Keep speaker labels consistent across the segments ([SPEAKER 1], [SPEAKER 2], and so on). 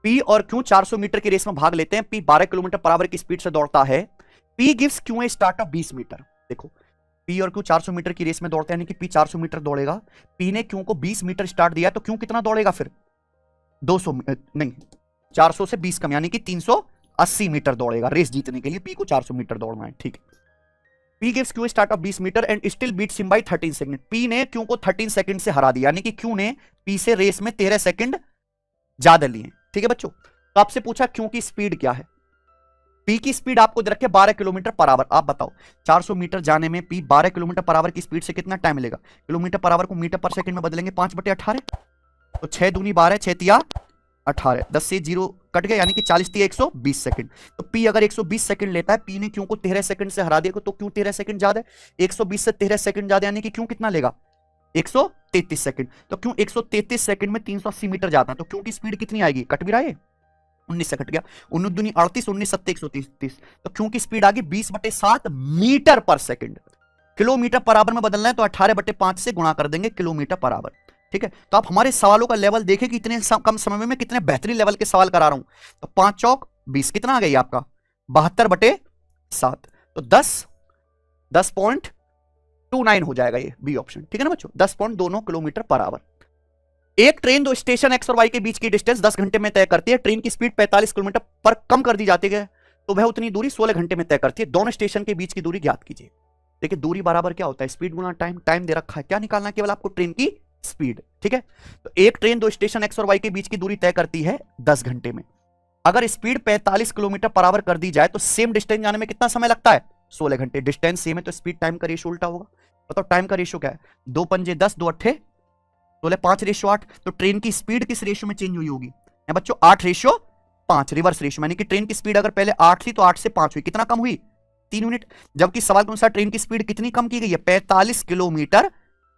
[SPEAKER 1] P और Q 400 metre की race में भाग लेते हैं। पी 12 किलोमीटर पर आवर की स्पीड से दौड़ता है। P gives Q a start of 20 metre. देखो पी और क्यू 400 मीटर की रेस में दौड़ते हैं, यानी कि पी 400 मीटर दौड़ेगा। पी ने क्यू को 20 मीटर स्टार्ट दिया, तो क्यू कितना दौड़ेगा फिर? 200 नहीं, 400 से 20 कम, यानी कि 380 मीटर दौड़ेगा रेस जीतने के लिए। पी को 400 मीटर दौड़ना है, ठीक है। P gives Q start of 20 metre and still beats him by 13 second. P ने क्यू को 13 सेकंड से हरा दिया, यानी कि क्यू ने पी से रेस में 13 सेकंड ज्यादा लिए, ठीक है बच्चों। तो आपसे पूछा क्यू की स्पीड क्या है। पी की स्पीड आपको दे रखे 12 किलोमीटर पर आवर। आप बताओ 400 मीटर जाने में पी 12 किलोमीटर पर आवर की स्पीड से कितना टाइम मिलेगा? किलोमीटर पर आवर को मीटर पर सेकंड में बदलेंगे, 5/18, तो 6 दूनी 12, 6 तिया 18, 10 से 0 कट गया, यानी कि 40 तिया 120 सेकंड। तो पी अगर 120 सेकंड लेता है, पी ने क्यू को 13 सेकंड से हरा दिया, तो क्यों 13 सेकंड ज्यादा है? 120 से 13 सेकंड ज्यादा, यानी कि क्यों कितना लेगा? 133 सेकंड। तो क्यों 133 सेकंड में 380 मीटर जाता है, तो क्यों की स्पीड कितनी आएगी? कट भी रहा है, 19 से कट गया, 19 दूनी 38, 19 सत्ते 130, तो क्यों की स्पीड आ गई 20/7 मीटर पर सेकंड। किलोमीटर पर आवर में बदलना है तो 18/5 से गुणा कर देंगे किलोमीटर पर आवर, ठीक है। तो आप हमारे सवालों का लेवल देखें कि इतने कम समय में कितने बेहतरीन लेवल के सवाल करा रहा हूं। तो 5 चौक 20, कितना आ गई आपका? 72/7, तो 10.29 हो जाएगा ये बी ऑप्शन, ठीक है ना बच्चों। 10.29 किलोमीटर पर आवर। एक ट्रेन दो स्टेशन एक्स और वाई के बीच की डिस्टेंस 10 घंटे में तय करती है। ट्रेन की स्पीड 45 किलोमीटर पर कम कर दी जाती है, तो वह उतनी दूरी 16 घंटे में तय करती है। दोनों स्टेशन के बीच की दूरी ज्ञात कीजिए। देखिए दूरी बराबर क्या होता है? स्पीड गुना टाइम। टाइम दे रखा है, क्या निकालना है? केवल आपको ट्रेन की स्पीड, ठीक है। तो एक ट्रेन दो स्टेशन एक्स और वाई के बीच की दूरी तय करती है 10 घंटे में। अगर स्पीड 45 किलोमीटर पर आवर कर दी जाए तो सेम डिस्टेंस जाने में कितना समय लगता है? 16 घंटे। डिस्टेंस सेम है तो स्पीड टाइम का रेशियो उल्टा होगा। बताओ टाइम का रेशियो क्या है? 2 पंजे 10, 2 अट्ठे 16, 5/8। तो ट्रेन की स्पीड किस रेशियो में चेंज हुई होगी बच्चों? 8/5, रिवर्स रेशियो। यानी कि ट्रेन की स्पीड अगर पहले 8 थी तो 8 से 5 हुई, कितना कम हुई? 3 यूनिट। जबकि सवाल के अनुसार ट्रेन की स्पीड कितनी कम की गई है? 45 किलोमीटर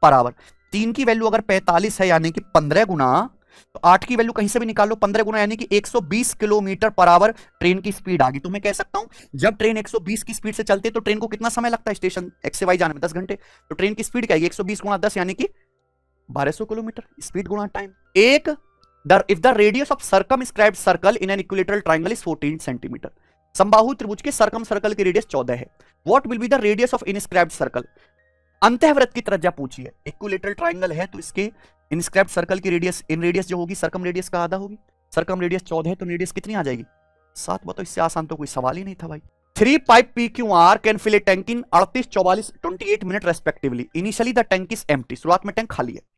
[SPEAKER 1] पर आवर। 3 की वैल्यू अगर 45 है, यानी कि 15 गुना, तो 8 की वैल्यू कहीं से भी निकाल लो, 15 गुना यानी कि 120 किलोमीटर पर आवर ट्रेन की स्पीड आ गई। तो मैं कह सकता हूं जब ट्रेन 120 की स्पीड से चलती है तो ट्रेन को कितना समय लगता है स्टेशन एक्स से वाई जाने में? 10 घंटे। तो ट्रेन की स्पीड क्या है? 120 गुना 10, यानी कि 1200 किलोमीटर। स्पीड गुना टाइम। एक if the radius of circumscribed circle in an equilateral triangle is 14 centimetre. समबाहु त्रिभुज के सर्कम सर्कल की रेडियस 14 है। What will be the radius of inscribed circle? अंतःवृत्त की त्रिज्या पूछी है। इक्विलेटरल ट्रायंगल है तो इसके इनस्क्राइब्ड सर्कल की रेडियस, इन रेडियस जो होगी सर्कम रेडियस का आधा होगी। सर्कम रेडियस 14 है तो रेडियस कितनी आ जाएगी? 7। बताओ इससे आसान तो कोई सवाल ही नहीं था भाई। 3 pipe PQR can fill a tank in 38, 44, 28 minute respectively. Initially the tank is empty. शुरुआत में टैंक खाली है।